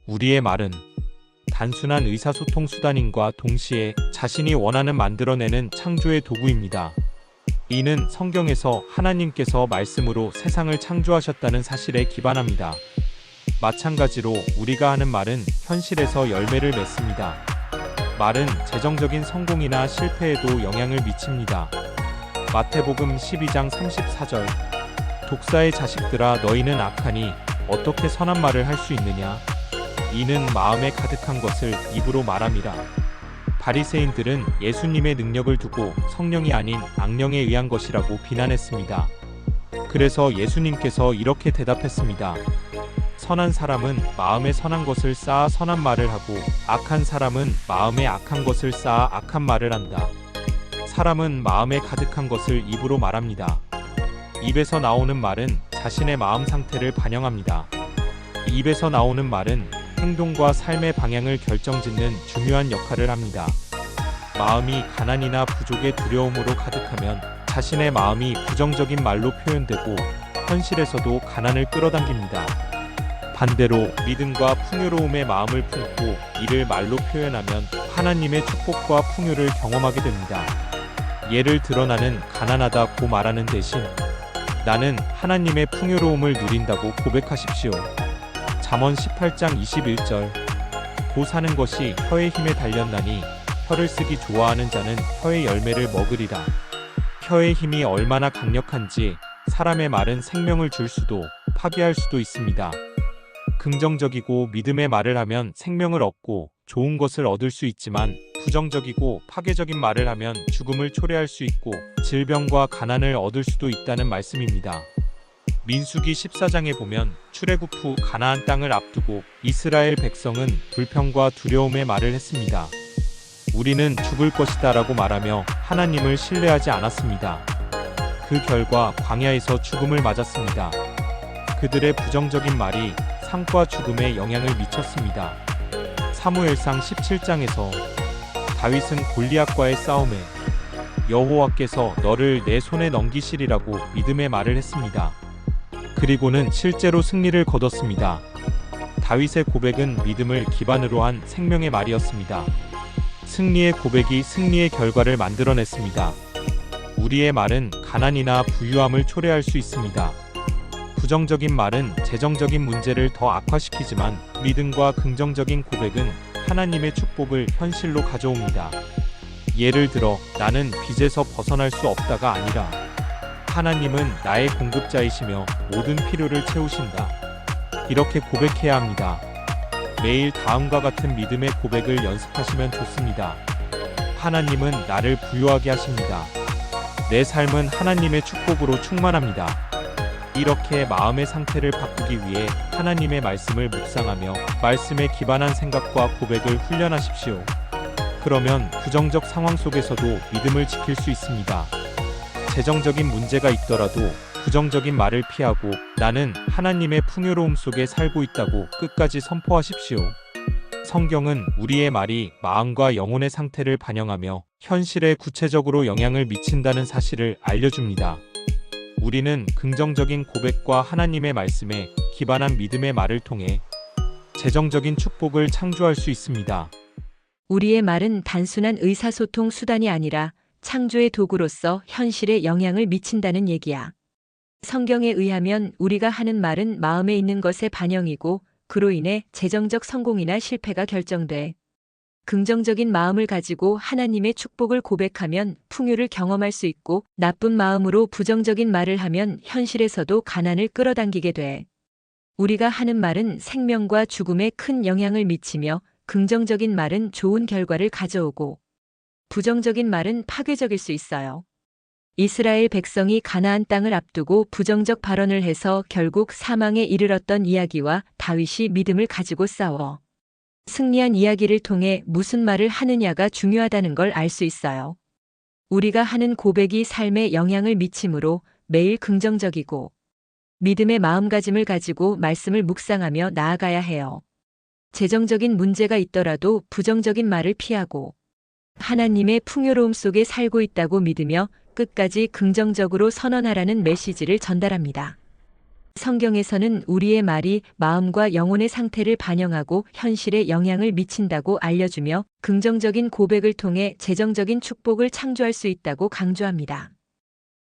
우리의 말은 단순한 의사소통 수단인과 동시에 자신이 원하는 만들어내는 창조의 도구입니다. 이는 성경에서 하나님께서 말씀으로 세상을 창조하셨다는 사실에 기반합니다. 마찬가지로 우리가 하는 말은 현실에서 열매를 맺습니다. 말은 재정적인 성공이나 실패에도 영향을 미칩니다. 마태복음 12장 34절 독사의 자식들아 너희는 악하니 어떻게 선한 말을 할 수 있느냐? 이는 마음에 가득한 것을 입으로 말함이라. 바리새인들은 예수님의 능력을 두고 성령이 아닌 악령에 의한 것이라고 비난했습니다. 그래서 예수님께서 이렇게 대답했습니다. 선한 사람은 마음에 선한 것을 쌓아 선한 말을 하고 악한 사람은 마음에 악한 것을 쌓아 악한 말을 한다. 사람은 마음에 가득한 것을 입으로 말합니다. 입에서 나오는 말은 자신의 마음 상태를 반영합니다. 입에서 나오는 말은 행동과 삶의 방향을 결정짓는 중요한 역할을 합니다. 마음이 가난이나 부족의 두려움으로 가득하면 자신의 마음이 부정적인 말로 표현되고 현실에서도 가난을 끌어당깁니다. 반대로 믿음과 풍요로움의 마음을 품고 이를 말로 표현하면 하나님의 축복과 풍요를 경험하게 됩니다. 예를 들어 나는 가난하다고 말하는 대신 나는 하나님의 풍요로움을 누린다고 고백하십시오. 잠언 18장 21절 고 사는 것이 혀의 힘에 달렸나니 혀를 쓰기 좋아하는 자는 혀의 열매를 먹으리라. 혀의 힘이 얼마나 강력한지 사람의 말은 생명을 줄 수도 파괴할 수도 있습니다. 긍정적이고 믿음의 말을 하면 생명을 얻고 좋은 것을 얻을 수 있지만 부정적이고 파괴적인 말을 하면 죽음을 초래할 수 있고 질병과 가난을 얻을 수도 있다는 말씀입니다. 민수기 14장에 보면 출애굽 후 가나안 땅을 앞두고 이스라엘 백성은 불평과 두려움의 말을 했습니다. 우리는 죽을 것이다 라고 말하며 하나님을 신뢰하지 않았습니다. 그 결과 광야에서 죽음을 맞았습니다. 그들의 부정적인 말이 삶과 죽음에 영향을 미쳤습니다. 사무엘상 17장에서 다윗은 골리앗과의 싸움에 여호와께서 너를 내 손에 넘기시리라고 믿음의 말을 했습니다. 그리고는 실제로 승리를 거뒀습니다. 다윗의 고백은 믿음을 기반으로 한 생명의 말이었습니다. 승리의 고백이 승리의 결과를 만들어냈습니다. 우리의 말은 가난이나 부유함을 초래할 수 있습니다. 부정적인 말은 재정적인 문제를 더 악화시키지만 믿음과 긍정적인 고백은 하나님의 축복을 현실로 가져옵니다. 예를 들어 나는 빚에서 벗어날 수 없다가 아니라 하나님은 나의 공급자이시며 모든 필요를 채우신다. 이렇게 고백해야 합니다. 매일 다음과 같은 믿음의 고백을 연습하시면 좋습니다. 하나님은 나를 부유하게 하십니다. 내 삶은 하나님의 축복으로 충만합니다. 이렇게 마음의 상태를 바꾸기 위해 하나님의 말씀을 묵상하며 말씀에 기반한 생각과 고백을 훈련하십시오. 그러면 부정적 상황 속에서도 믿음을 지킬 수 있습니다. 재정적인 문제가 있더라도 부정적인 말을 피하고 나는 하나님의 풍요로움 속에 살고 있다고 끝까지 선포하십시오. 성경은 우리의 말이 마음과 영혼의 상태를 반영하며 현실에 구체적으로 영향을 미친다는 사실을 알려줍니다. 우리는 긍정적인 고백과 하나님의 말씀에 기반한 믿음의 말을 통해 재정적인 축복을 창조할 수 있습니다. 우리의 말은 단순한 의사소통 수단이 아니라 창조의 도구로서 현실에 영향을 미친다는 얘기야. 성경에 의하면 우리가 하는 말은 마음에 있는 것의 반영이고 그로 인해 재정적 성공이나 실패가 결정돼. 긍정적인 마음을 가지고 하나님의 축복을 고백하면 풍요를 경험할 수 있고 나쁜 마음으로 부정적인 말을 하면 현실에서도 가난을 끌어당기게 돼. 우리가 하는 말은 생명과 죽음에 큰 영향을 미치며 긍정적인 말은 좋은 결과를 가져오고 부정적인 말은 파괴적일 수 있어요. 이스라엘 백성이 가나안 땅을 앞두고 부정적 발언을 해서 결국 사망에 이르렀던 이야기와 다윗이 믿음을 가지고 싸워 승리한 이야기를 통해 무슨 말을 하느냐가 중요하다는 걸 알 수 있어요. 우리가 하는 고백이 삶에 영향을 미치므로 매일 긍정적이고 믿음의 마음가짐을 가지고 말씀을 묵상하며 나아가야 해요. 재정적인 문제가 있더라도 부정적인 말을 피하고 하나님의 풍요로움 속에 살고 있다고 믿으며 끝까지 긍정적으로 선언하라는 메시지를 전달합니다. 성경에서는 우리의 말이 마음과 영혼의 상태를 반영하고 현실에 영향을 미친다고 알려주며 긍정적인 고백을 통해 재정적인 축복을 창조할 수 있다고 강조합니다.